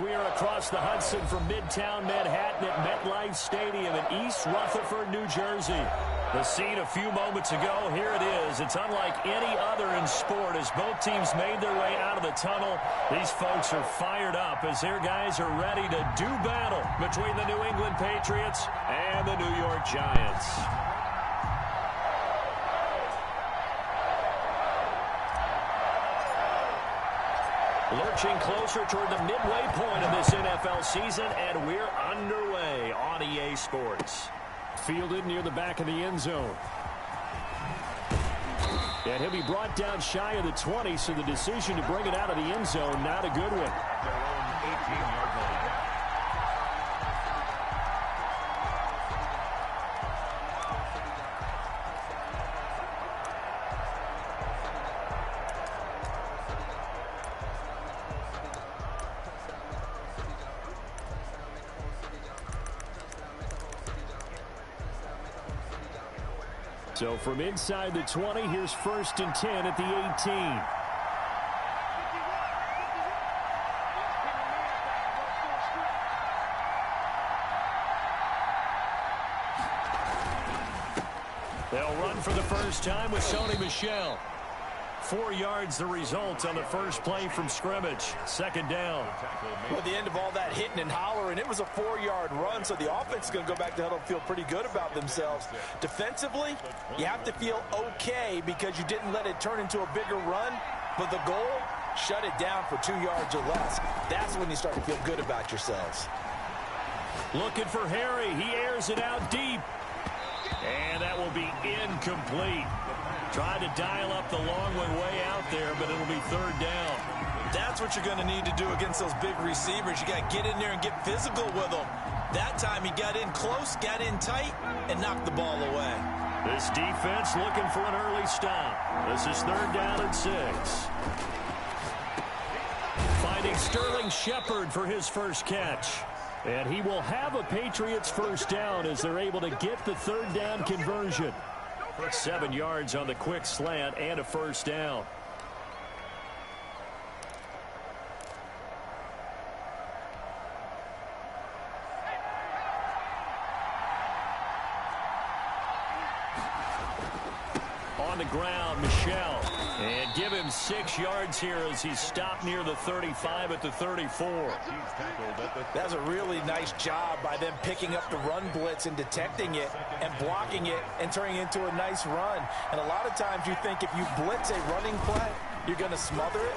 We are across the Hudson from Midtown Manhattan at MetLife Stadium in East Rutherford, New Jersey. The scene a few moments ago, here it is. It's unlike any other in sport as both teams made their way out of the tunnel. These folks are fired up as their guys are ready to do battle between the New England Patriots and the New York Giants. Lurching closer toward the midway point of this NFL season, and we're underway on EA Sports. Fielded near the back of the end zone. And he'll be brought down shy of the 20, so the decision to bring it out of the end zone, not a good one. Their own 18-yard line. So from inside the 20, here's 1st and 10 at the 18. They'll run for the first time with Sony Michel. 4 yards the result on the first play from scrimmage. 2nd down. Well, at the end of all that hitting and hollering, it was a 4-yard run, so the offense is going to go back to huddle and feel pretty good about themselves. Defensively, you have to feel okay because you didn't let it turn into a bigger run, but the goal, shut it down for 2 yards or less. That's when you start to feel good about yourselves. Looking for Harry. He airs it out deep. And that will be incomplete. Tried to dial up the long one way out there, but it'll be 3rd down. That's what you're going to need to do against those big receivers. You got to get in there and get physical with them. That time he got in close, got in tight, and knocked the ball away. This defense looking for an early stop. This is 3rd down and 6. Finding Sterling Shepard for his first catch. And he will have a Patriots first down as they're able to get the 3rd down conversion. 7 yards on the quick slant and a first down. On the ground, Michel. And give him 6 yards here as he's stopped near the 35 at the 34. That's a really nice job by them picking up the run blitz and detecting it and blocking it and turning it into a nice run. And a lot of times you think if you blitz a running play, you're going to smother it.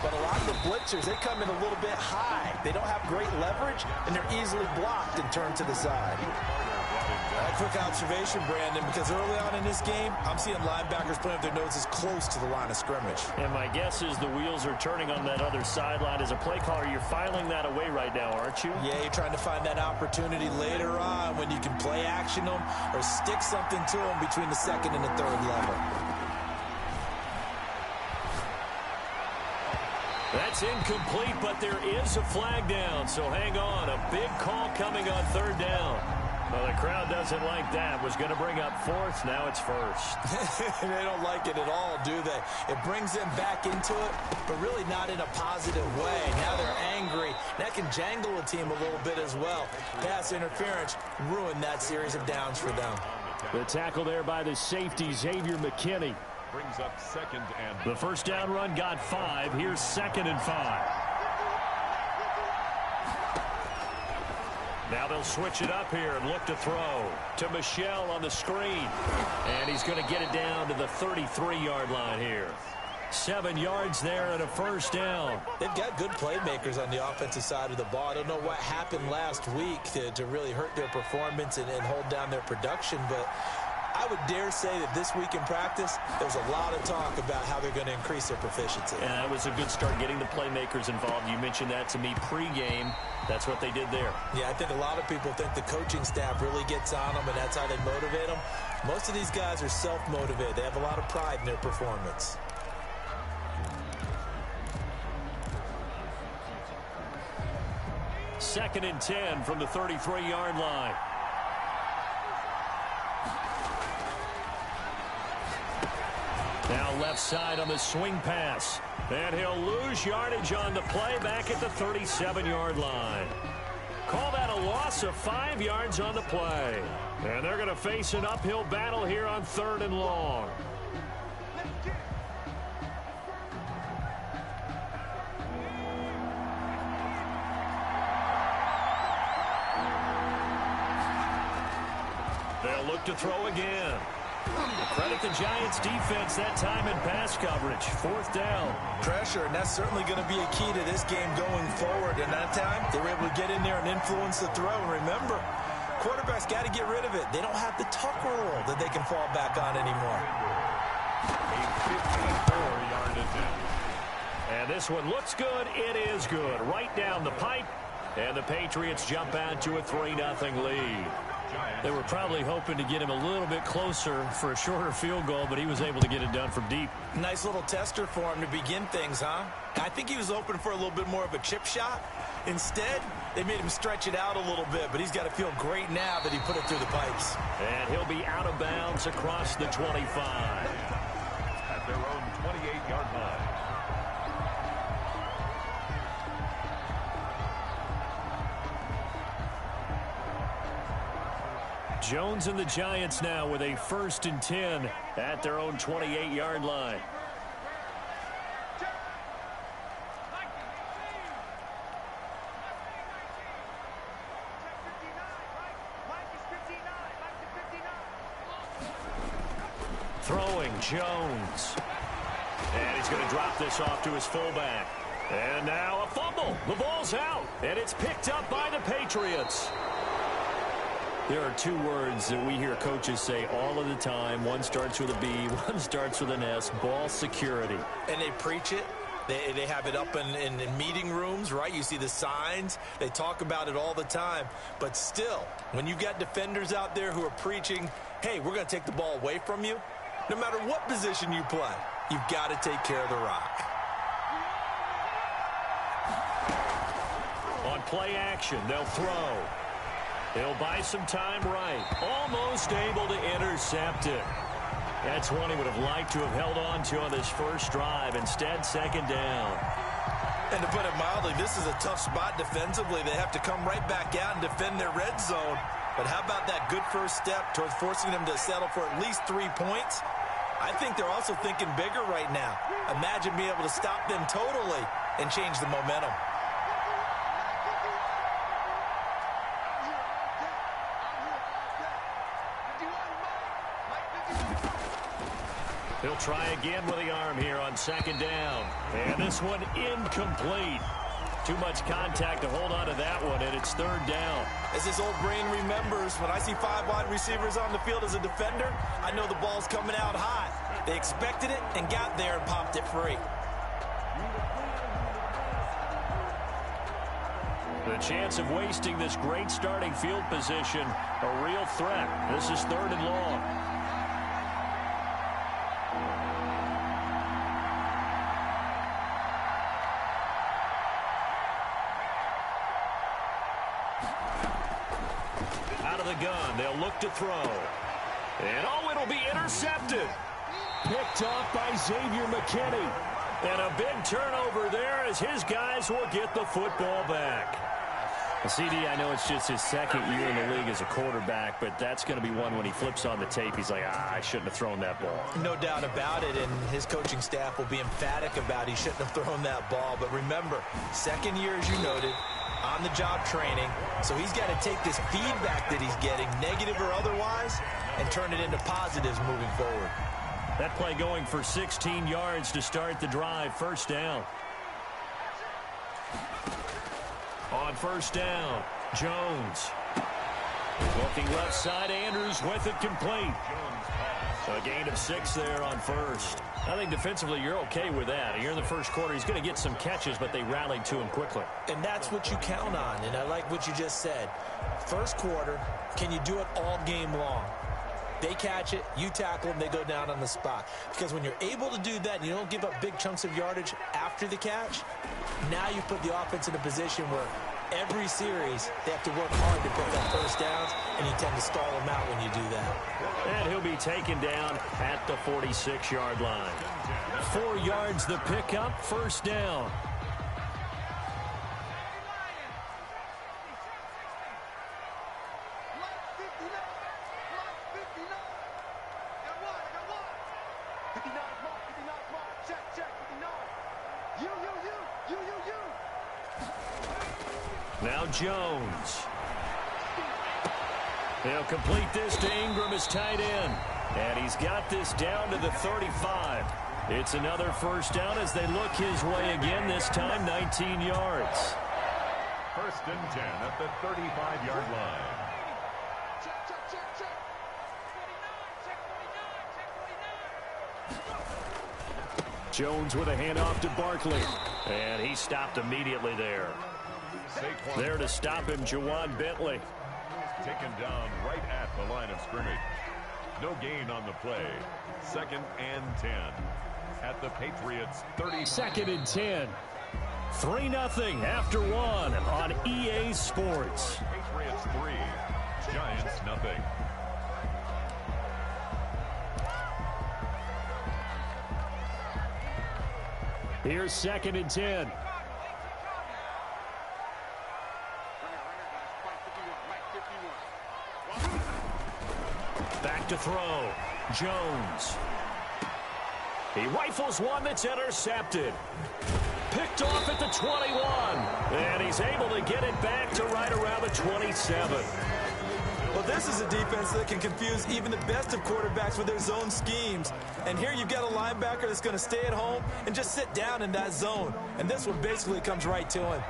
But a lot of the blitzers, they come in a little bit high. They don't have great leverage, and they're easily blocked and turned to the side. A quick observation, Brandon, because early on in this game, I'm seeing linebackers putting up their noses close to the line of scrimmage. And my guess is the wheels are turning on that other sideline. As a play caller, you're filing that away right now, aren't you? Yeah, you're trying to find that opportunity later on when you can play action them or stick something to them between the 2nd and the 3rd level. That's incomplete, but there is a flag down, so hang on. A big call coming on 3rd down. Well, the crowd doesn't like that. Was going to bring up 4th. Now it's 1st. They don't like it at all, do they? It brings them back into it, but really not in a positive way. Now they're angry. That can jangle a team a little bit as well. Pass interference ruined that series of downs for them. The tackle there by the safety, Xavier McKinney. Brings up 2nd and... The first down run got 5. Here's 2nd and 5. Now they'll switch it up here and look to throw to Michel on the screen. And he's going to get it down to the 33-yard line here. 7 yards there and a first down. They've got good playmakers on the offensive side of the ball. I don't know what happened last week to really hurt their performance and hold down their production, but I would dare say that this week in practice, there's a lot of talk about how they're going to increase their proficiency. And that was a good start getting the playmakers involved. You mentioned that to me pregame. That's what they did there. Yeah, I think a lot of people think the coaching staff really gets on them, and that's how they motivate them. Most of these guys are self-motivated. They have a lot of pride in their performance. Second and 10 from the 33-yard line. Now left side on the swing pass. And he'll lose yardage on the play back at the 37-yard line. Call that a loss of 5 yards on the play. And they're going to face an uphill battle here on 3rd and long. They'll look to throw again. Credit the Giants' defense that time in pass coverage. 4th down. Pressure, and that's certainly going to be a key to this game going forward. And that time, they were able to get in there and influence the throw. And remember, quarterbacks got to get rid of it. They don't have the Tucker rule that they can fall back on anymore. A 54-yard attempt. And this one looks good. It is good. Right down the pipe. And the Patriots jump out to a 3-0 lead. They were probably hoping to get him a little bit closer for a shorter field goal, but he was able to get it done from deep. Nice little tester for him to begin things, huh? I think he was open for a little bit more of a chip shot. Instead, they made him stretch it out a little bit, but he's got to feel great now that he put it through the pipes. And he'll be out of bounds across the 25. At their own 28-yard line. Jones and the Giants now with a 1st and 10 at their own 28-yard line. Throwing Jones. And he's going to drop this off to his fullback. And now a fumble. The ball's out. And it's picked up by the Patriots. There are 2 words that we hear coaches say all of the time. One starts with a B, one starts with an S. Ball security. And they preach it. They have it up in meeting rooms, right? You see the signs. They talk about it all the time. But still, when you got defenders out there who are preaching, hey, we're going to take the ball away from you, no matter what position you play, you've got to take care of the rock. On play action, they'll throw. He'll buy some time right. Almost able to intercept it. That's one he would have liked to have held on to on this first drive. Instead, 2nd down. And to put it mildly, this is a tough spot defensively. They have to come right back out and defend their red zone. But how about that good first step towards forcing them to settle for at least 3 points? I think they're also thinking bigger right now. Imagine being able to stop them totally and change the momentum. He'll try again with the arm here on 2nd down. And this one incomplete. Too much contact to hold on to that one, and it's 3rd down. As his old brain remembers, when I see 5 wide receivers on the field as a defender, I know the ball's coming out hot. They expected it and got there and popped it free. The chance of wasting this great starting field position, a real threat. This is 3rd and long. Out of the gun, they'll look to throw. And oh, it'll be intercepted. Picked off by Xavier McKinney. And a big turnover there as his guys will get the football back. CD, I know it's just his 2nd year in the league as a quarterback, but that's going to be one when he flips on the tape, he's like, I shouldn't have thrown that ball. No doubt about it, and his coaching staff will be emphatic about he shouldn't have thrown that ball. But remember, 2nd year, as you noted, on-the-job training, so he's got to take this feedback that he's getting, negative or otherwise, and turn it into positives moving forward. That play going for 16 yards to start the drive. 1st down. On 1st down, Jones. Looking left side, Andrews with it complete. A gain of 6 there on 1st. I think defensively you're okay with that. You're in the 1st quarter. He's going to get some catches, but they rallied to him quickly. And that's what you count on, and I like what you just said. 1st quarter, can you do it all game long? They catch it, you tackle them, they go down on the spot. Because when you're able to do that and you don't give up big chunks of yardage after the catch, now you put the offense in a position where Every series, they have to work hard to pick up first downs, and you tend to stall them out when you do that. And he'll be taken down at the 46-yard line. 4 yards the pickup, first down. Now Jones. He'll complete this to Ingram as tight end. And he's got this down to the 35. It's another first down as they look his way again, this time 19 yards. First and 10 at the 35-yard line. Jones with a handoff to Barkley. And he stopped immediately there. There to stop him, Ja'Whaun Bentley. Taken down right at the line of scrimmage. No gain on the play. Second and 10 at the Patriots 30. Second and 10. 3-0 after 1 on EA Sports. Patriots 3, Giants nothing. Here's second and 10. Back to throw. Jones. He rifles one that's intercepted. Picked off at the 21. And he's able to get it back to right around the 27. Well, this is a defense that can confuse even the best of quarterbacks with their zone schemes. And here you've got a linebacker that's going to stay at home and just sit down in that zone. And this one basically comes right to him.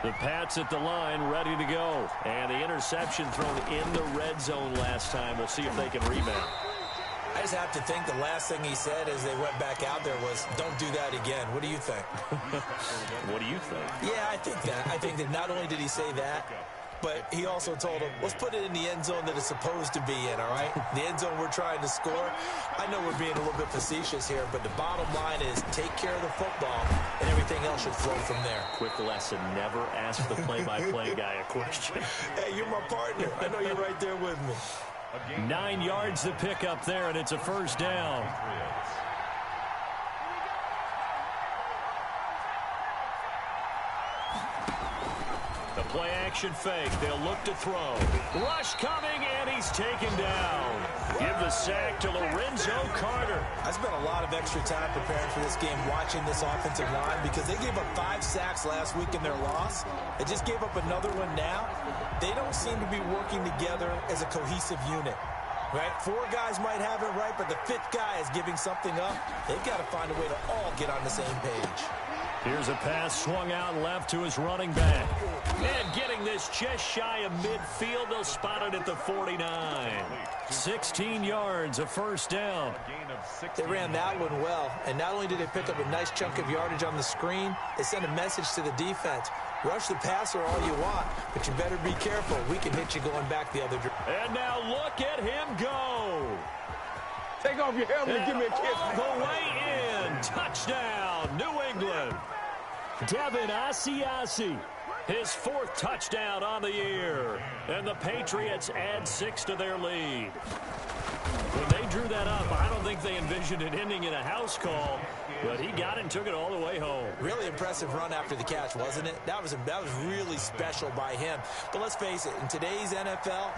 The Pats at the line, ready to go. And the interception thrown in the red zone last time. We'll see if they can rebound. I just have to think the last thing he said as they went back out there was, don't do that again. What do you think? What do you think? Yeah, I think that. I think that not only did he say that, but he also told him, let's put it in the end zone that it's supposed to be in, all right? The end zone we're trying to score. I know we're being a little bit facetious here, but the bottom line is take care of the football, and everything else should flow from there. Quick lesson, never ask the play-by-play guy a question. Hey, you're my partner. I know you're right there with me. 9 yards to pick up there, and it's a first down. The play-action fake. They'll look to throw. Rush coming, and he's taken down. Give the sack to Lorenzo Carter. I spent a lot of extra time preparing for this game, watching this offensive line, because they gave up 5 sacks last week in their loss. They just gave up another one now. They don't seem to be working together as a cohesive unit. Right? 4 guys might have it right, but the 5th guy is giving something up. They've got to find a way to all get on the same page. Here's a pass swung out left to his running back. And getting this just shy of midfield, they'll spot it at the 49. 16 yards, a first down. They ran that one well, and not only did they pick up a nice chunk of yardage on the screen, they sent a message to the defense. Rush the passer all you want, but you better be careful. We can hit you going back the other direction. And now look at him go. Take off your helmet and give me a kiss. All the way in. Touchdown, New England. Devin Asiasi, his 4th touchdown on the year. And the Patriots add 6 to their lead. When they drew that up, I don't think they envisioned it ending in a house call, but he got it and took it all the way home. Really impressive run after the catch, wasn't it? That was really special by him. But let's face it, in today's NFL,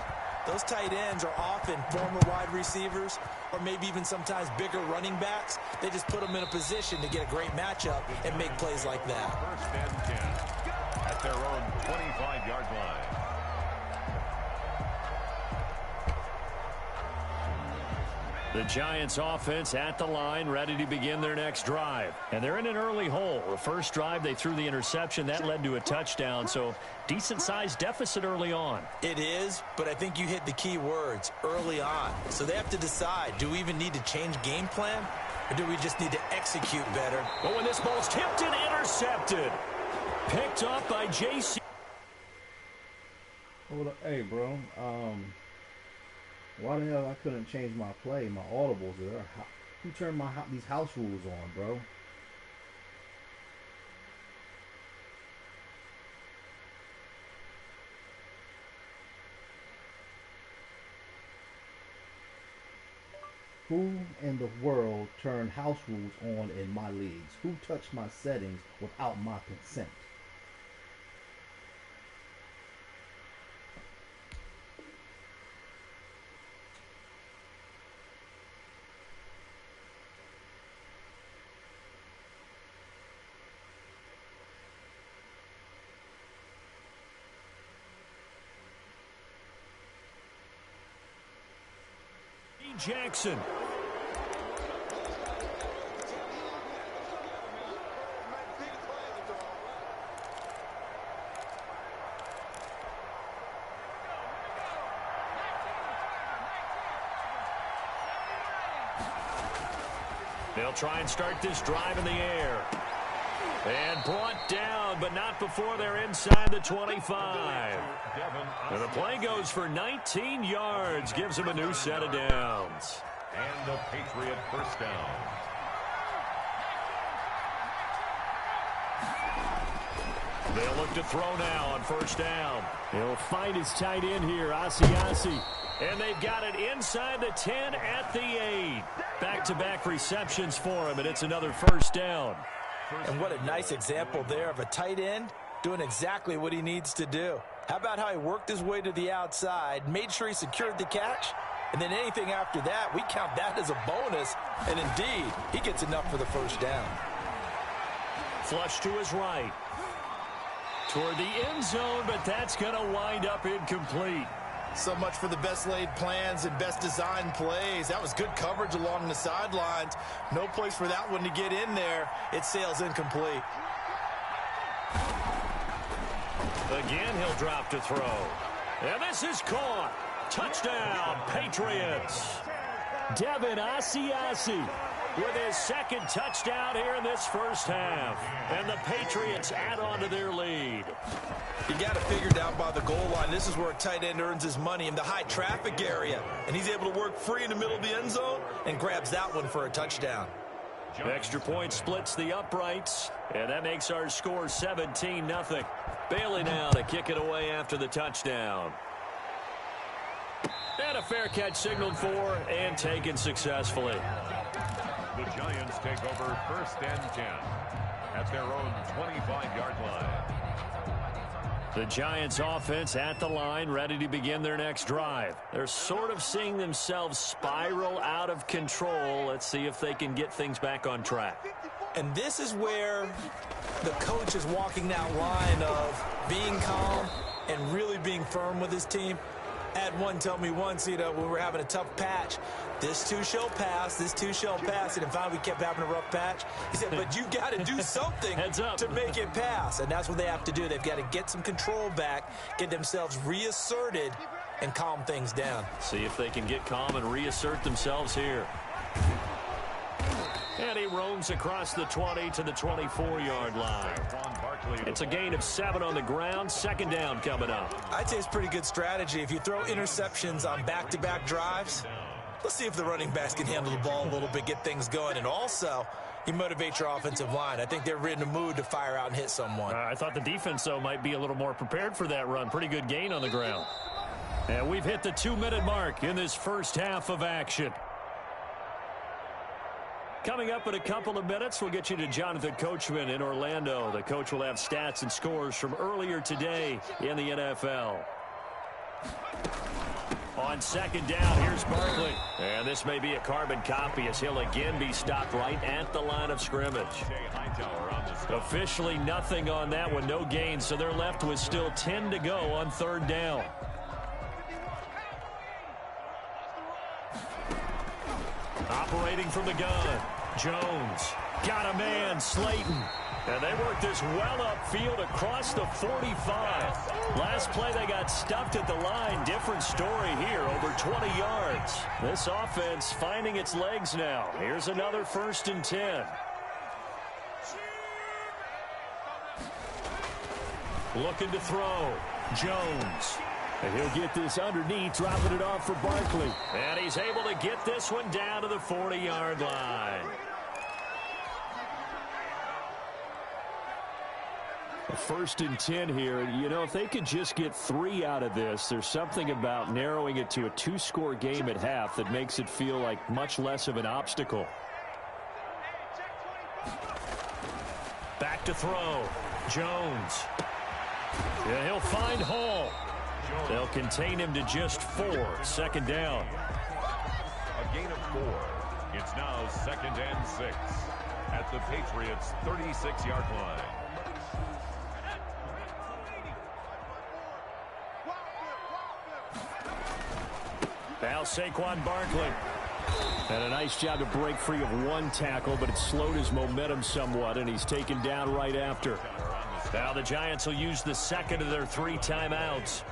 those tight ends are often former wide receivers or maybe even sometimes bigger running backs. They just put them in a position to get a great matchup and make plays like that. First and 10 at their own 25-yard line. The Giants offense at the line, ready to begin their next drive. And they're in an early hole. The first drive, they threw the interception. That led to a touchdown, so decent-sized deficit early on. It is, but I think you hit the key words, early on. So they have to decide, do we even need to change game plan, or do we just need to execute better? But when this ball's tipped and intercepted, picked up by J.C. Hold up. Hey, bro. Why the hell I couldn't change my play, my audibles? Who turned these house rules on, bro? Who in the world turned house rules on in my leagues? Who touched my settings without my consent? Jackson. They'll try and start this drive in the air. And brought down, but not before they're inside the 25. And the play goes for 19 yards, gives them a new set of downs. And the Patriot first down. They'll look to throw now on first down. He'll find his tight end here, Asiasi. And they've got it inside the 10 at the 8. Back-to-back receptions for him, and it's another first down. And what a nice example there of a tight end doing exactly what he needs to do. How about how he worked his way to the outside, made sure he secured the catch, and then anything after that, we count that as a bonus. And indeed, he gets enough for the first down. Flush to his right. Toward the end zone, but that's going to wind up incomplete. So much for the best laid plans and best designed plays. That was good coverage along the sidelines. No place for that one to get in there. It sails incomplete. Again, he'll drop to throw. And this is caught. Touchdown, Patriots. Devin Asiasi with his second touchdown here in this first half. And the Patriots add on to their lead. You got to figure down by the goal line. This is where a tight end earns his money, in the high traffic area. And he's able to work free in the middle of the end zone and grabs that one for a touchdown. Extra point splits the uprights, and that makes our score 17-0. Bailey now to kick it away after the touchdown. And a fair catch signaled for and taken successfully. The Giants take over first and 10 at their own 25-yard line. The Giants offense at the line, ready to begin their next drive. They're sort of seeing themselves spiral out of control. Let's see if they can get things back on track. And this is where the coach is walking that line of being calm and really being firm with his team. I had one tell me once, when we were having a tough patch, this too shall pass, this too shall pass. And finally we kept having a rough patch. He said, but you've got to do something to make it pass. And that's what they have to do. They've got to get some control back, get themselves reasserted, and calm things down. See if they can get calm and reassert themselves here. And he roams across the 20 to the 24-yard line. It's a gain of 7 on the ground. Second down coming up. I'd say it's pretty good strategy. If you throw interceptions on back-to-back drives, let's see if the running backs can handle the ball a little bit, get things going. And also, you motivate your offensive line. I think they're in the mood to fire out and hit someone. I thought the defense, though, might be a little more prepared for that run. Pretty good gain on the ground. And we've hit the 2-minute mark in this first half of action. Coming up in a couple of minutes, we'll get you to Jonathan Coachman in Orlando. The coach will have stats and scores from earlier today in the NFL. On second down, here's Barkley. And this may be a carbon copy as he'll again be stopped right at the line of scrimmage. Officially nothing on that one, no gain, so they're left with still 10 to go on third down. Operating from the gun, Jones. Got a man, Slayton. And they work this well upfield across the 45. Last play they got stuffed at the line. Different story here, over 20 yards. This offense finding its legs now. Here's another 1st and 10. Looking to throw, Jones. And he'll get this underneath, dropping it off for Barkley. And he's able to get this one down to the 40-yard line. First and 10 here. You know, if they could just get 3 out of this, there's something about narrowing it to a 2-score game at half that makes it feel like much less of an obstacle. Back to throw. Jones. Yeah, he'll find Hall. They'll contain him to just 4. Second down. A gain of 4. It's now 2nd and 6 at the Patriots' 36-yard line. Now Saquon Barkley. And a nice job to break free of 1 tackle, but it slowed his momentum somewhat, and he's taken down right after. Now the Giants will use the second of their 3 timeouts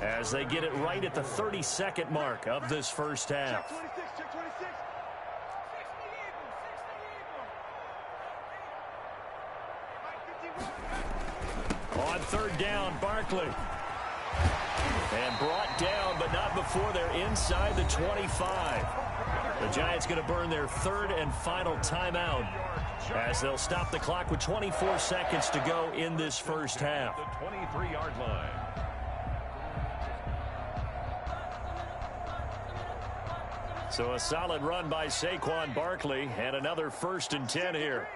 as they get it right at the 32nd mark of this first half. On 3rd down, Barkley. And brought down, but not before they're inside the 25. The Giants going to burn their 3rd and final timeout as they'll stop the clock with 24 seconds to go in this first half. The 23-yard line. So a solid run by Saquon Barkley and another 1st and 10 here.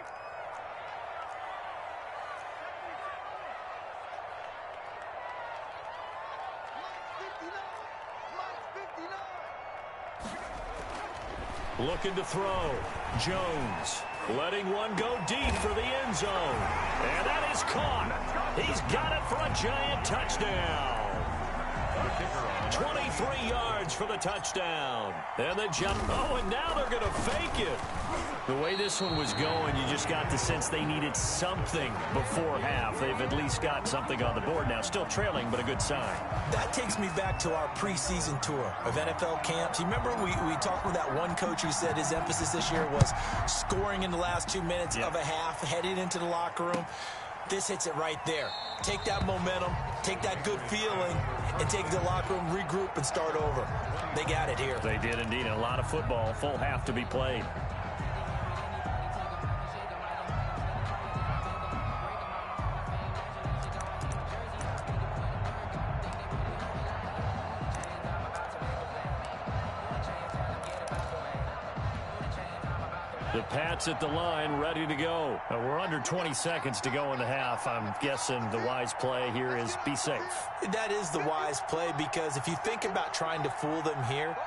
Looking to throw. Jones letting one go deep for the end zone. And that is caught. He's got it for a Giant touchdown. 23 yards for the touchdown. And the jump. Oh, and now they're going to fake it. The way this one was going, you just got the sense they needed something before half. They've at least got something on the board now. Still trailing, but a good sign. That takes me back to our preseason tour of NFL camps. You remember we talked with that one coach who said his emphasis this year was scoring in the last 2 minutes of a half, heading into the locker room. This hits it right there. Take that momentum, take that good feeling, and take the locker room, regroup, and start over. They got it here. They did indeed. A lot of football, full half to be played. The Pats at the line, ready to go. We're under 20 seconds to go in the half. I'm guessing the wise play here is be safe. That is the wise play, because if you think about trying to fool them here,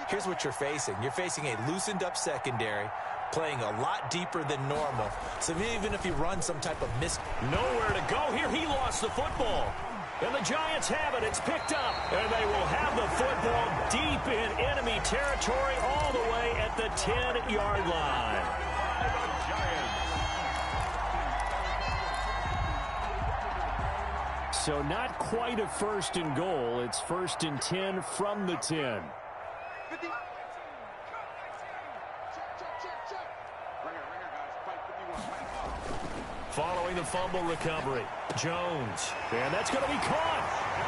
here's what you're facing. You're facing a loosened up secondary, playing a lot deeper than normal. So even if you run some type of miss. Nowhere to go here. He lost the football. And the Giants have it. It's picked up. And they will have the football deep in enemy territory all the way at the 10-yard line. So not quite a 1st and goal. It's 1st and 10 from the 10. Following the fumble recovery, Jones. And that's going to be caught.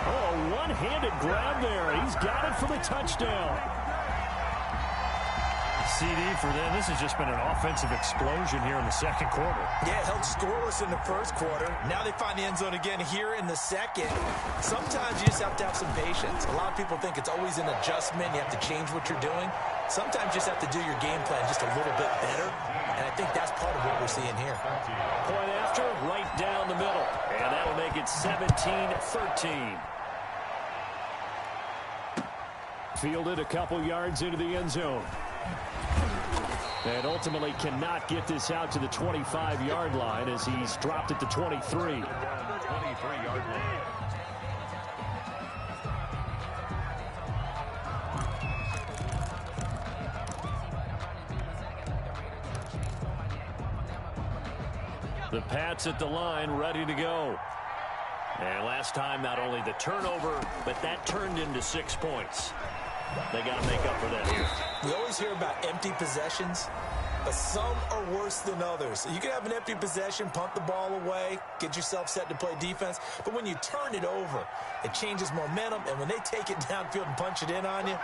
Oh, a one-handed grab there. He's got it for the touchdown. CD for them. This has just been an offensive explosion here in the second quarter. Yeah, held scoreless in the first quarter. Now they find the end zone again here in the second. Sometimes you just have to have some patience. A lot of people think it's always an adjustment. You have to change what you're doing. Sometimes you just have to do your game plan just a little bit better. And I think that's part of what we're seeing here. Point after, right down the middle. And that'll make it 17-13. Fielded a couple yards into the end zone. And ultimately cannot get this out to the 25-yard line as he's dropped at the 23. 23-yard line. The Pats at the line, ready to go. And last time, not only the turnover, but that turned into 6 points. They got to make up for that here. We always hear about empty possessions, but some are worse than others. You can have an empty possession, punt the ball away, get yourself set to play defense, but when you turn it over, it changes momentum, and when they take it downfield and punch it in on you,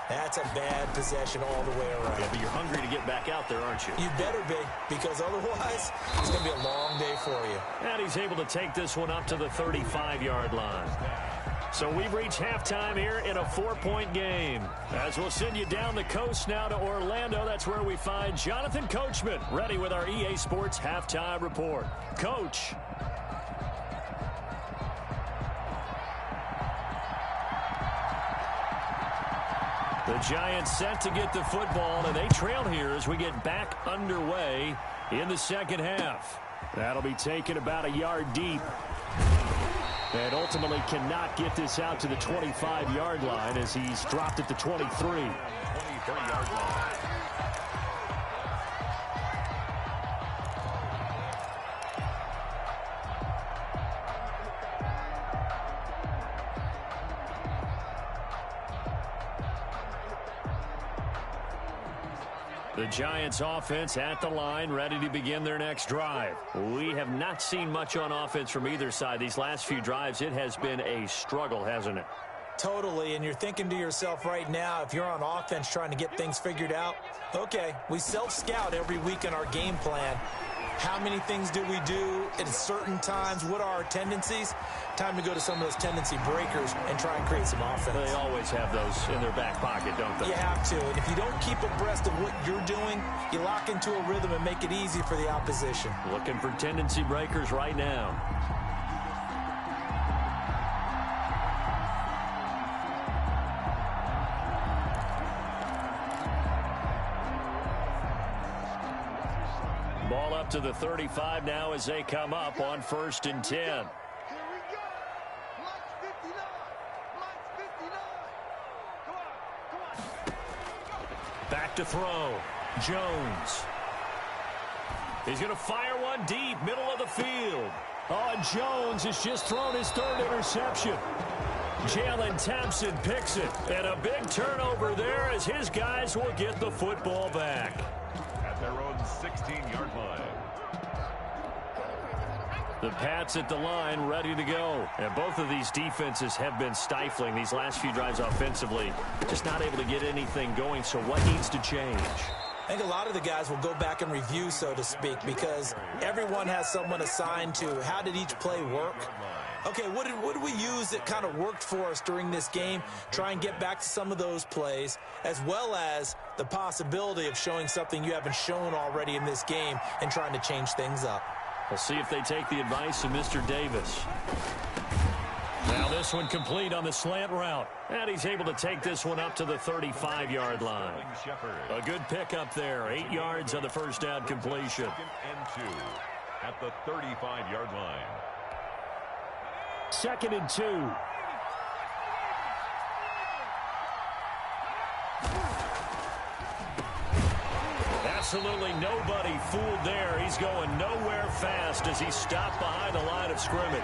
That's a bad possession all the way around. Yeah, but you're hungry to get back out there, aren't you? You better be, because otherwise it's going to be a long day for you. And he's able to take this one up to the 35-yard line. So we've reached halftime here in a 4-point game. As we'll send you down the coast now to Orlando, that's where we find Jonathan Coachman ready with our EA Sports Halftime Report. Coach. The Giants set to get the football, and they trail here as we get back underway in the second half. That'll be taken about a yard deep. And ultimately cannot get this out to the 25-yard line as he's dropped at the 23. 23-yard line. The Giants offense at the line, ready to begin their next drive. We have not seen much on offense from either side. These last few drives, it has been a struggle, hasn't it? Totally, and you're thinking to yourself right now, if you're on offense trying to get things figured out, okay, we self-scout every week in our game plan. How many things do we do at certain times? What are our tendencies? Time to go to some of those tendency breakers and try and create some offense. They always have those in their back pocket, don't they? You have to, and if you don't keep abreast of what you're doing, you lock into a rhythm and make it easy for the opposition. Looking for tendency breakers right now. Ball up to the 35 now as they come up on 1st and 10. Back to throw. Jones. He's going to fire one deep, middle of the field. Oh, and Jones has just thrown his 3rd interception. Jalen Thompson picks it. And a big turnover there as his guys will get the football back. At their own 16-yard line. The Pats at the line, ready to go. And both of these defenses have been stifling these last few drives offensively. Just not able to get anything going, so what needs to change? I think a lot of the guys will go back and review, so to speak, because everyone has someone assigned to how did each play work. Okay, what did we use that kind of worked for us during this game? Try and get back to some of those plays, as well as the possibility of showing something you haven't shown already in this game and trying to change things up. We'll see if they take the advice of Mr. Davis. Now this one complete on the slant route. And he's able to take this one up to the 35-yard line. A good pickup there. 8 yards on the first down completion. 2nd and 2 at the 35-yard line. 2nd and 2. Absolutely nobody fooled there. He's going nowhere fast as he's stopped behind the line of scrimmage.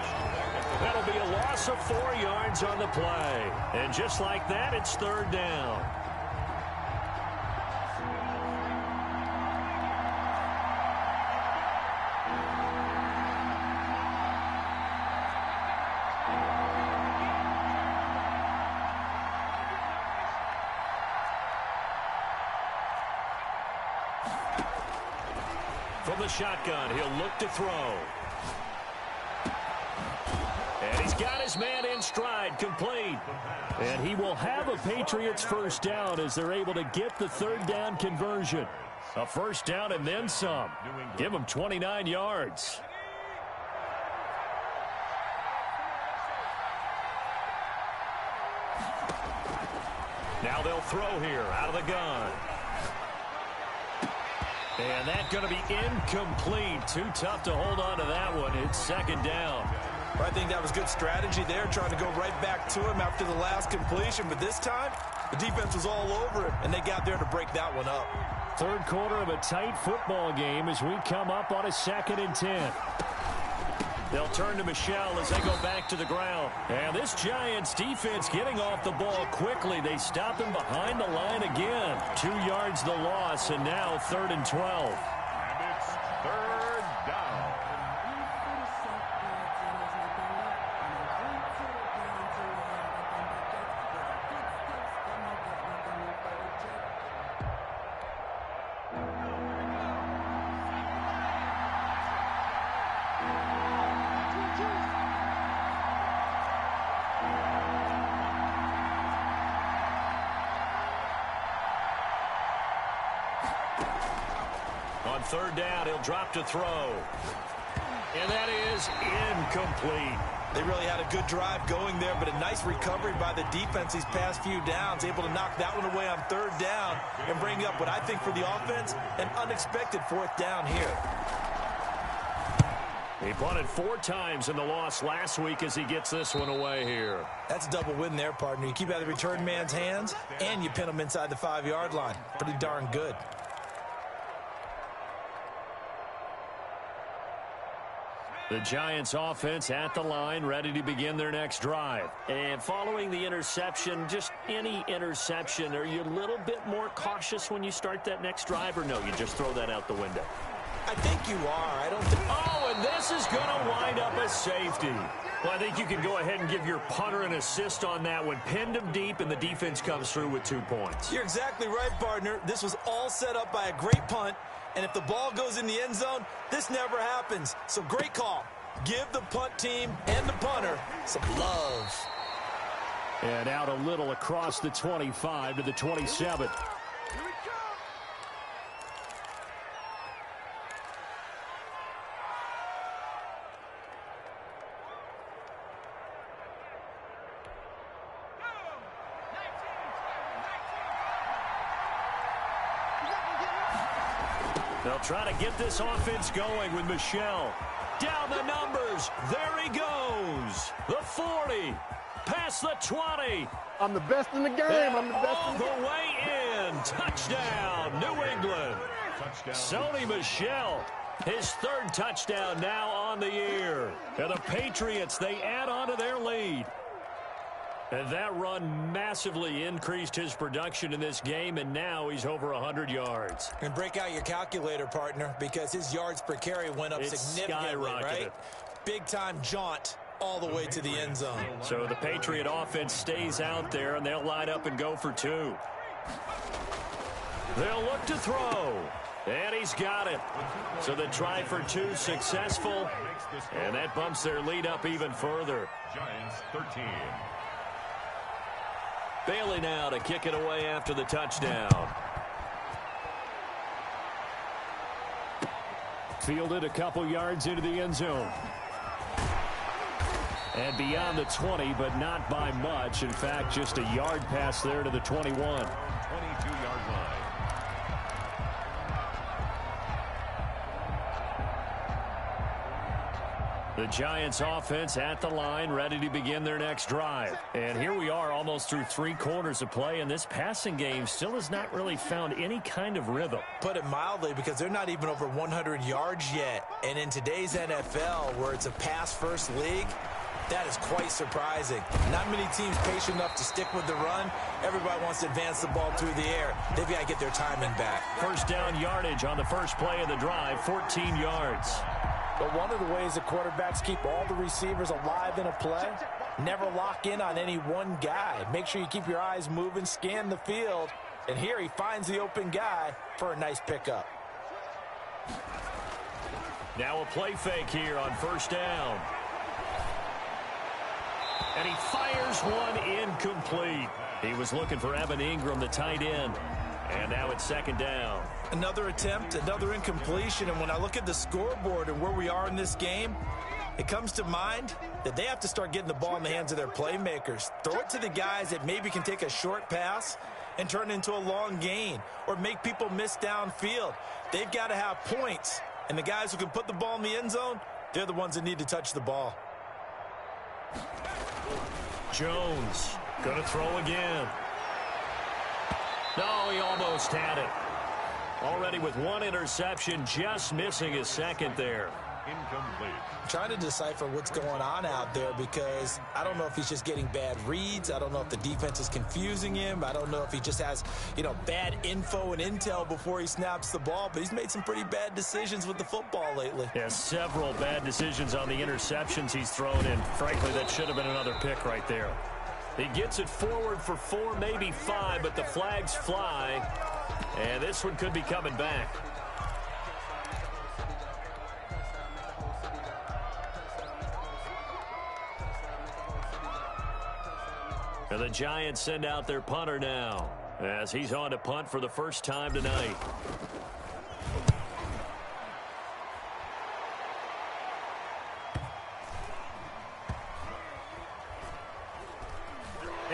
That'll be a loss of 4 yards on the play. And just like that, it's 3rd down. From the shotgun, he'll look to throw. And he's got his man in stride, complete. And he will have a Patriots first down as they're able to get the 3rd down conversion. A first down and then some. Give him 29 yards. Now they'll throw here out of the gun. And that's going to be incomplete. Too tough to hold on to that one. It's 2nd down. I think that was good strategy there, trying to go right back to him after the last completion. But this time, the defense was all over it, and they got there to break that one up. 3rd quarter of a tight football game as we come up on a 2nd and 10. They'll turn to Michel as they go back to the ground. And this Giants defense getting off the ball quickly. They stop him behind the line again. 2 yards the loss, and now 3rd and 12. And it's 3rd down. On third down, he'll drop to throw. And that is incomplete. They really had a good drive going there, but a nice recovery by the defense these past few downs, able to knock that one away on third down and bring up what I think for the offense, an unexpected fourth down here. He punted 4 times in the loss last week as he gets this one away here. That's a double win there, partner. You keep out of the return man's hands, and you pin him inside the 5-yard line. Pretty darn good. The Giants offense at the line, ready to begin their next drive. And following the interception, just any interception, are you a little bit more cautious when you start that next drive, or no, you just throw that out the window? I think you are. I don't think... Oh, and this is going to wind up a safety. Well, I think you can go ahead and give your punter an assist on that one. Pinned him deep, and the defense comes through with 2 points. You're exactly right, partner. This was all set up by a great punt. And if the ball goes in the end zone, this never happens. So great call. Give the punt team and the punter some love. And out a little across the 25 to the 27. They'll try to get this offense going with Michel. Down the numbers. There he goes. The 40. Past the 20. I'm the best in the game. I'm the best all in the game. the way in. Touchdown, New England. Sony Michel, his 3rd touchdown now on the year. And the Patriots, they add on to their lead. And that run massively increased his production in this game, and now he's over 100 yards. And break out your calculator, partner, because his yards per carry went up significantly, right? Big-time jaunt all the way to the end zone. So the Patriot offense stays out there, and they'll line up and go for 2. They'll look to throw. And he's got it. So the try for 2 successful, and that bumps their lead up even further. Giants 13. Bailey now to kick it away after the touchdown. Fielded a couple yards into the end zone. And beyond the 20, but not by much. In fact, just a yard pass there to the 21. 22-yard line. The Giants offense at the line, ready to begin their next drive. And here we are almost through 3 quarters of play, and this passing game still has not really found any kind of rhythm. Put it mildly, because they're not even over 100 yards yet. And in today's NFL, where it's a pass-first league, that is quite surprising. Not many teams patient enough to stick with the run. Everybody wants to advance the ball through the air. They've got to get their timing back. First down yardage on the first play of the drive, 14 yards. But one of the ways that quarterbacks keep all the receivers alive in a play, never lock in on any one guy. Make sure you keep your eyes moving, scan the field. And here he finds the open guy for a nice pickup. Now a play fake here on first down. And he fires one incomplete. He was looking for Evan Ingram, the tight end. And now it's second down. Another attempt, another incompletion. And when I look at the scoreboard and where we are in this game, it comes to mind that they have to start getting the ball in the hands of their playmakers. Throw it to the guys that maybe can take a short pass and turn it into a long gain or make people miss downfield. They've got to have points. And the guys who can put the ball in the end zone, they're the ones that need to touch the ball. Jones going to throw again. No, he almost had it. Already with 1 interception, just missing his second there. Incomplete. Trying to decipher what's going on out there, because I don't know if he's just getting bad reads. I don't know if the defense is confusing him. I don't know if he just has, bad info and intel before he snaps the ball. But he's made some pretty bad decisions with the football lately. Yeah, several bad decisions on the interceptions he's thrown in. Frankly, that should have been another pick right there. He gets it forward for 4, maybe 5, but the flags fly. And this one could be coming back. And the Giants send out their punter now, as he's on to punt for the first time tonight.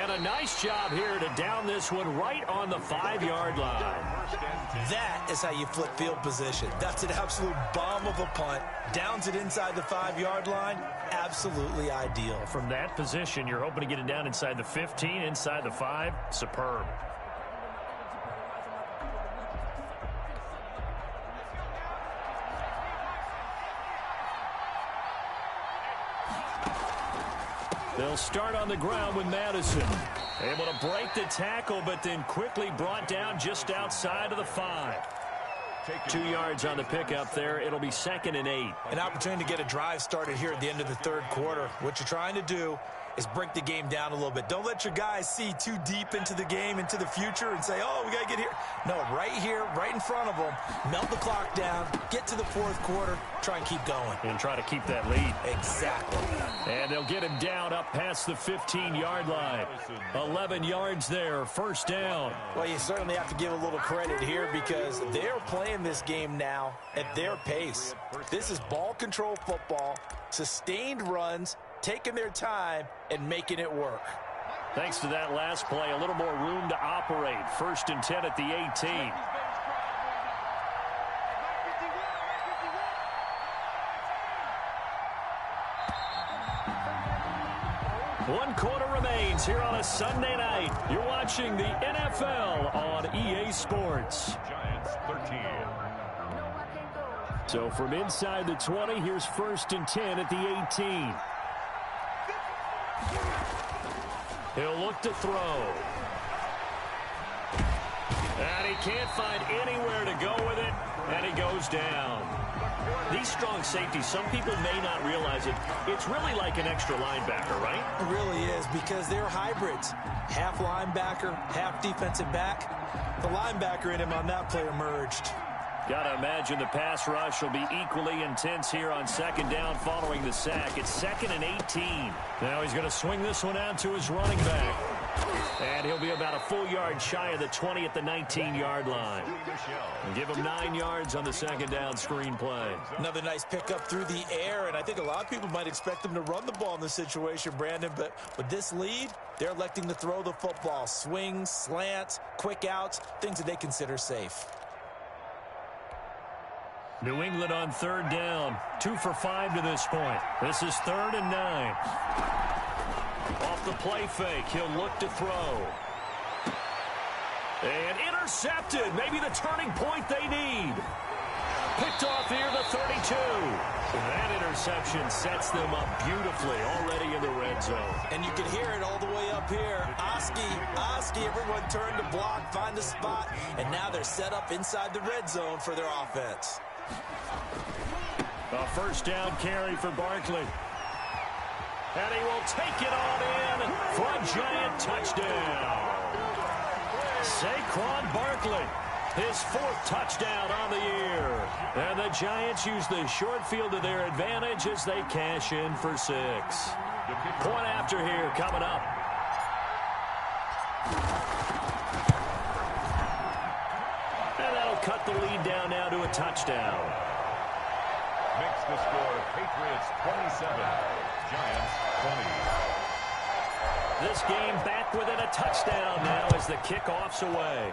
And a nice job here to down this one right on the 5-yard line. That is how you flip field position. That's an absolute bomb of a punt. Downs it inside the 5-yard line. Absolutely ideal. From that position, you're hoping to get it down inside the 15, inside the 5. Superb. They'll start on the ground with Madison. Able to break the tackle, but then quickly brought down just outside of the 5. 2 yards on the pickup there. It'll be 2nd and 8. An opportunity to get a drive started here at the end of the 3rd quarter. What you're trying to do is break the game down a little bit. Don't let your guys see too deep into the game, into the future, and say, oh, we got to get here. No, right here, right in front of them, melt the clock down, get to the 4th quarter, try and keep going. And try to keep that lead. Exactly. And they'll get him down up past the 15-yard line. 11 yards there, 1st down. Well, you certainly have to give a little credit here because they're playing this game now at their pace. This is ball control football, sustained runs, taking their time and making it work. Thanks to that last play, a little more room to operate. 1st and 10 at the 18. One quarter remains here on a Sunday night. You're watching the NFL on EA Sports. Giants 13. So from inside the 20, here's 1st and 10 at the 18. He'll look to throw. And he can't find anywhere to go with it, and he goes down. These strong safeties, some people may not realize it. It's really like an extra linebacker, right? It really is because they're hybrids. Half linebacker, half defensive back. The linebacker in him on that play emerged. Got to imagine the pass rush will be equally intense here on 2nd down following the sack. It's 2nd and 18. Now he's going to swing this one out to his running back. And he'll be about a full yard shy of the 20 at the 19-yard line. And give him 9 yards on the 2nd down screen play. Another nice pickup through the air, and I think a lot of people might expect them to run the ball in this situation, Brandon, but with this lead, they're electing to throw the football. Swings, slants, quick outs, things that they consider safe. New England on 3rd down. 2 for 5 to this point. This is 3rd and 9. Off the play fake, he'll look to throw. And intercepted. Maybe the turning point they need. Picked off here, the 32. That interception sets them up beautifully already in the red zone. And you can hear it all the way up here. Oski, everyone turned to block, find a spot, and now they're set up inside the red zone for their offense. A 1st down carry for Barkley. And he will take it on in for a Giant touchdown. Saquon Barkley, his 4th touchdown on the year. And the Giants use the short field to their advantage as they cash in for 6. Point after here coming up. And that'll cut the lead down now to a touchdown. Makes the score Patriots 27, Giants 20. This game back within a touchdown now as the kickoff's away.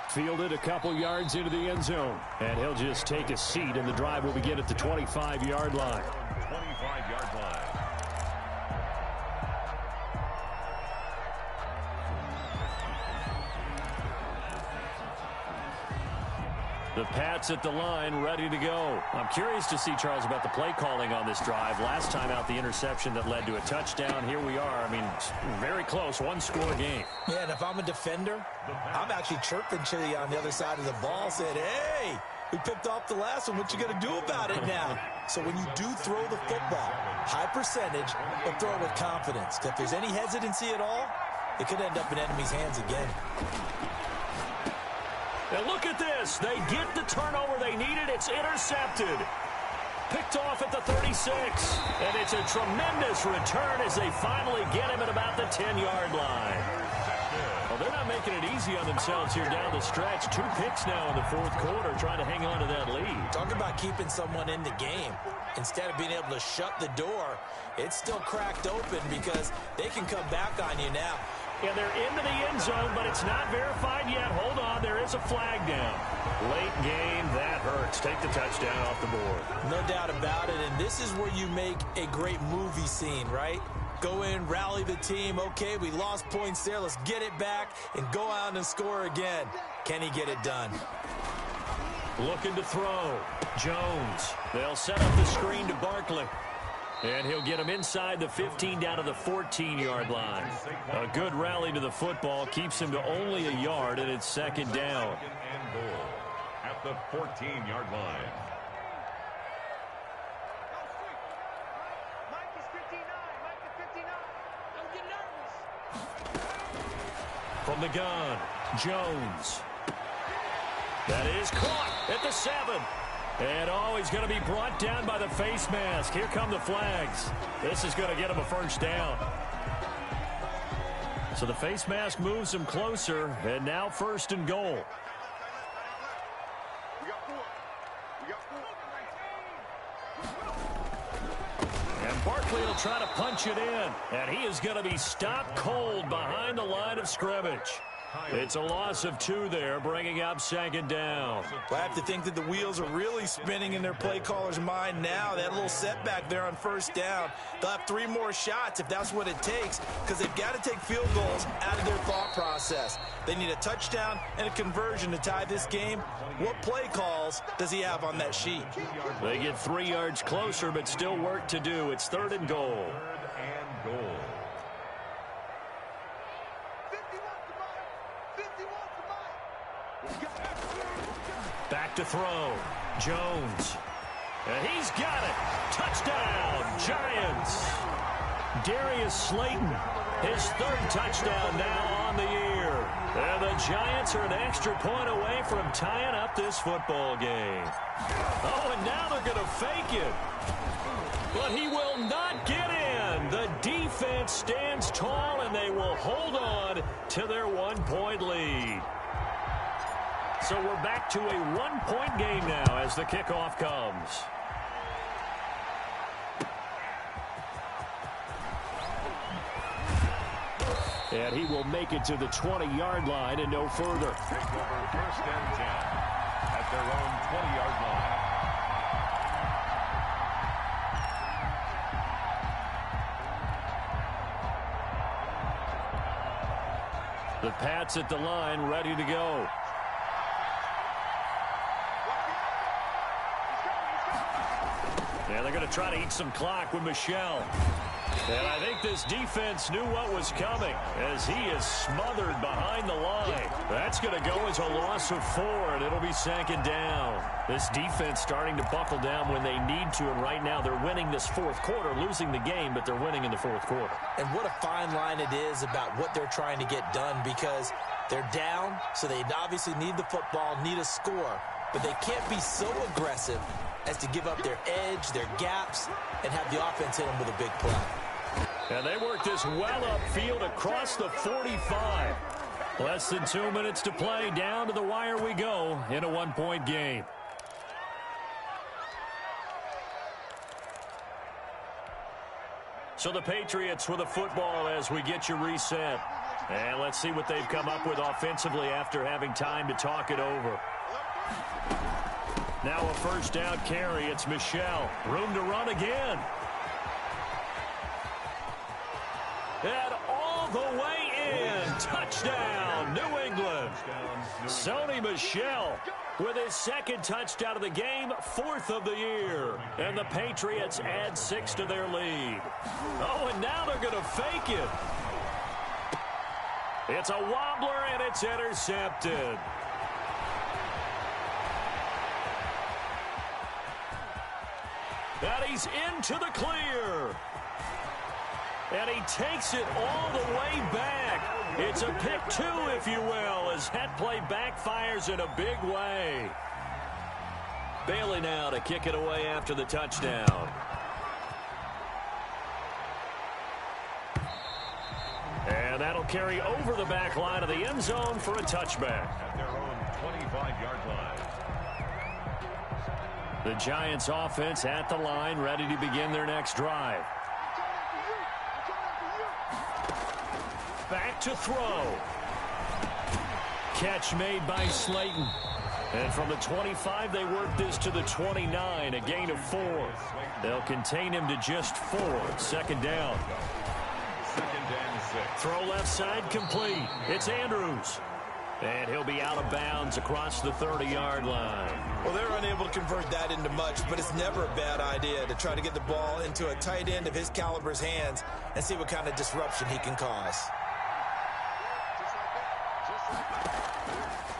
Fielded a couple yards into the end zone. And he'll just take a seat, and the drive will begin at the 25-yard line. 25-yard line. The Pats at the line, ready to go. I'm curious to see, Charles, about the play calling on this drive. Last time out, the interception that led to a touchdown. Here we are. I mean, very close, one-score game. Yeah, and if I'm a defender, I'm actually chirping to you on the other side of the ball, saying, hey, we picked off the last one. What you going to do about it now? So when you do throw the football, high percentage, but throw it with confidence. If there's any hesitancy at all, it could end up in enemy's hands again. And look at this. They get the turnover they needed. It's intercepted. Picked off at the 36. And it's a tremendous return as they finally get him at about the 10-yard line. Well, they're not making it easy on themselves here down the stretch. 2 picks now in the fourth quarter, trying to hang on to that lead. Talk about keeping someone in the game. Instead of being able to shut the door, it's still cracked open because they can come back on you now. Yeah, they're into the end zone, but it's not verified yet. Hold on, there is a flag down. Late game, that hurts. Take the touchdown off the board. No doubt about it, and this is where you make a great movie scene, right? Go in, rally the team. Okay, we lost points there. Let's get it back and go out and score again. Can he get it done? Looking to throw. Jones. They'll set up the screen to Barkley. And he'll get him inside the 15 down to the 14-yard line. A good rally to the football keeps him to only a yard, and it's second down. Second and goal at the 14-yard line. From the gun, Jones. That is caught at the 7. And he's going to be brought down by the face mask. Here come the flags. This is going to get him a first down. So the face mask moves him closer, and now first and goal. And Barkley will try to punch it in, and he is going to be stopped cold behind the line of scrimmage. It's a loss of 2 there, bringing up second down. Well, I have to think that the wheels are really spinning in their play caller's mind now. That little setback there on first down. They'll have 3 more shots if that's what it takes, because they've got to take field goals out of their thought process. They need a touchdown and a conversion to tie this game. What play calls does he have on that sheet? They get 3 yards closer, but still work to do. It's third and goal. Third and goal. Back to throw. Jones. And he's got it. Touchdown, Giants. Darius Slayton, his 3rd touchdown now on the year. And the Giants are an extra point away from tying up this football game. Oh, and now they're going to fake it. But he will not get in. The defense stands tall, and they will hold on to their 1-point lead. So we're back to a 1-point game now as the kickoff comes. And he will make it to the 20-yard line and no further. Take over first and 10 at their own 20-yard line. The Pats at the line, ready to go. Yeah, they're going to try to eat some clock with Michel. And I think this defense knew what was coming as he is smothered behind the line. That's going to go as a loss of 4, and it'll be second down. This defense starting to buckle down when they need to, and right now they're winning this fourth quarter, losing the game, but they're winning in the fourth quarter. And what a fine line it is about what they're trying to get done, because they're down, so they obviously need the football, need a score, but they can't be so aggressive as to give up their edge, their gaps, and have the offense hit them with a big play. And they work this well upfield across the 45. Less than 2 minutes to play. Down to the wire we go in a 1-point game. So the Patriots with a football as we get you reset. And let's see what they've come up with offensively after having time to talk it over. Now a first down carry. It's Michel. Room to run again. And all the way in. Touchdown, New England. Sony Michel with his 2nd touchdown of the game, 4th of the year. And the Patriots add 6 to their lead. Oh, and now they're going to fake it. It's a wobbler, and it's intercepted. And he's into the clear. And he takes it all the way back. It's a pick 2, if you will, as that play backfires in a big way. Bailey now to kick it away after the touchdown. And And that'll carry over the back line of the end zone for a touchback. At their own 25-yard line. The Giants offense at the line, ready to begin their next drive. Back to throw. Catch made by Slayton. And from the 25, they work this to the 29, a gain of 4. They'll contain him to just 4. Second down. 2nd and 6. Throw left side complete. It's Andrews. And he'll be out of bounds across the 30-yard line. Well, they're unable to convert that into much, but it's never a bad idea to try to get the ball into a tight end of his caliber's hands and see what kind of disruption he can cause.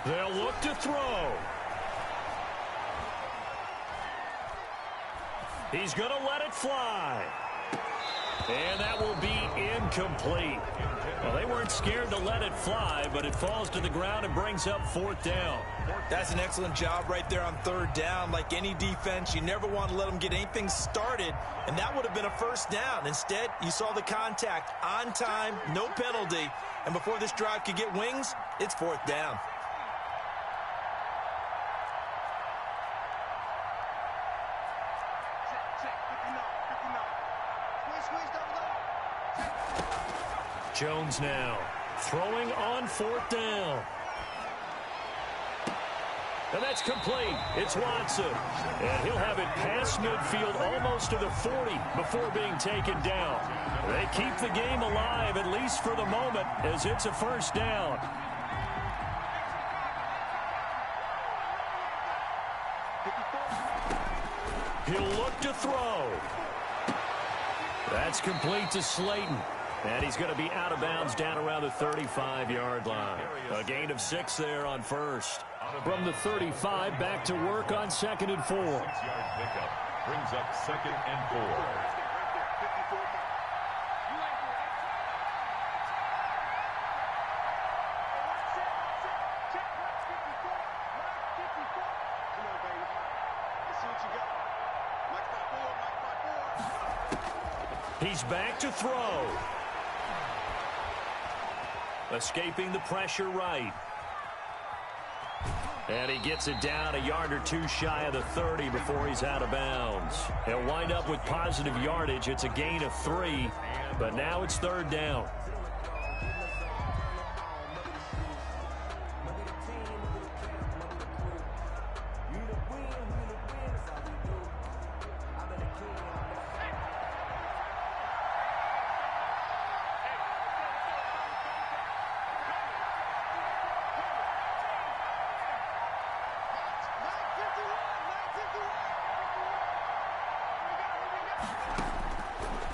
They'll look to throw. He's going to let it fly. And that will be incomplete. Well, they weren't scared to let it fly, but it falls to the ground and brings up 4th down. That's an excellent job right there on 3rd down. Like any defense, you never want to let them get anything started, and that would have been a 1st down. Instead, you saw the contact on time, no penalty, and before this drive could get wings, it's 4th down. Jones now throwing on 4th down. And that's complete. It's Watson. And he'll have it past midfield almost to the 40 before being taken down. They keep the game alive, at least for the moment, as it's a 1st down. He'll look to throw. That's complete to Slayton. And he's going to be out of bounds down around the 35-yard line. A gain of 6 there on 1st. From the 35, back to work on 2nd and 4. 6-yard pickup brings up 2nd and 4. He's back to throw. Escaping the pressure right. And he gets it down a yard or 2 shy of the 30 before he's out of bounds. He'll wind up with positive yardage. It's a gain of 3, but now it's 3rd down.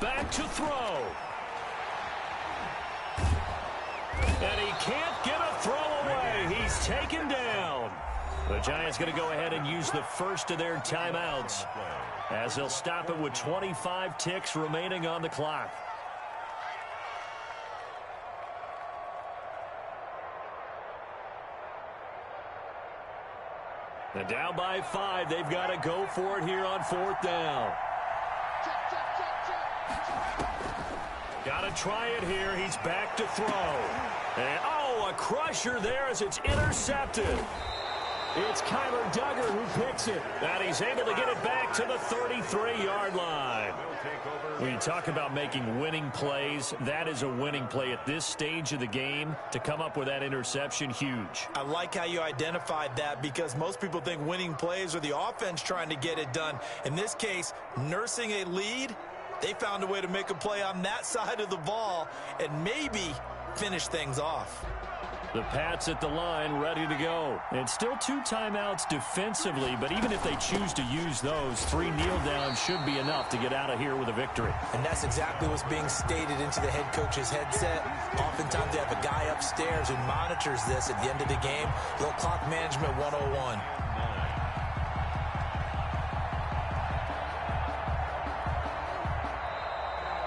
Back to throw. And he can't get a throw away. He's taken down. The Giants going to go ahead and use the first of their timeouts, as they'll stop it with 25 ticks remaining on the clock. And down by 5, they've got to go for it here on 4th down. Got to try it here. He's back to throw. And, oh, a crusher there as it's intercepted. It's Kyler Duggar who picks it. And he's able to get it back to the 33-yard line. When you talk about making winning plays, that is a winning play at this stage of the game. To come up with that interception, huge. I like how you identified that, because most people think winning plays are the offense trying to get it done. In this case, nursing a lead, they found a way to make a play on that side of the ball and maybe finish things off. The Pats at the line ready to go. And still 2 timeouts defensively, but even if they choose to use those, 3 kneel downs should be enough to get out of here with a victory. And that's exactly what's being stated into the head coach's headset. Oftentimes they have a guy upstairs who monitors this at the end of the game. Little clock management 101.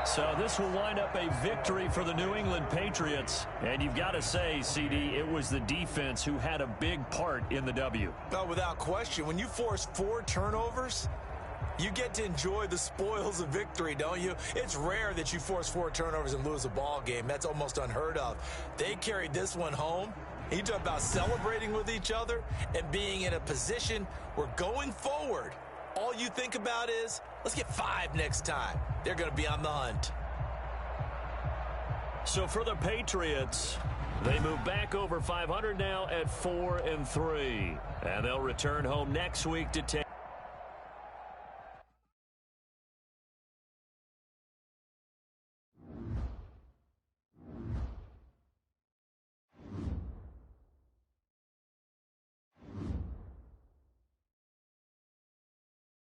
So this will wind up a victory for the New England Patriots. And you've got to say, CD, it was the defense who had a big part in the W. No, without question. When you force 4 turnovers, You get to enjoy the spoils of victory, don't you? It's rare that you force 4 turnovers and lose a ball game. That's almost unheard of. They carried this one home. You talk about celebrating with each other and being in a position where going forward, all you think about is, let's get 5 next time. They're going to be on the hunt. So for the Patriots, they move back over 500 now at 4-3. And they'll return home next week to take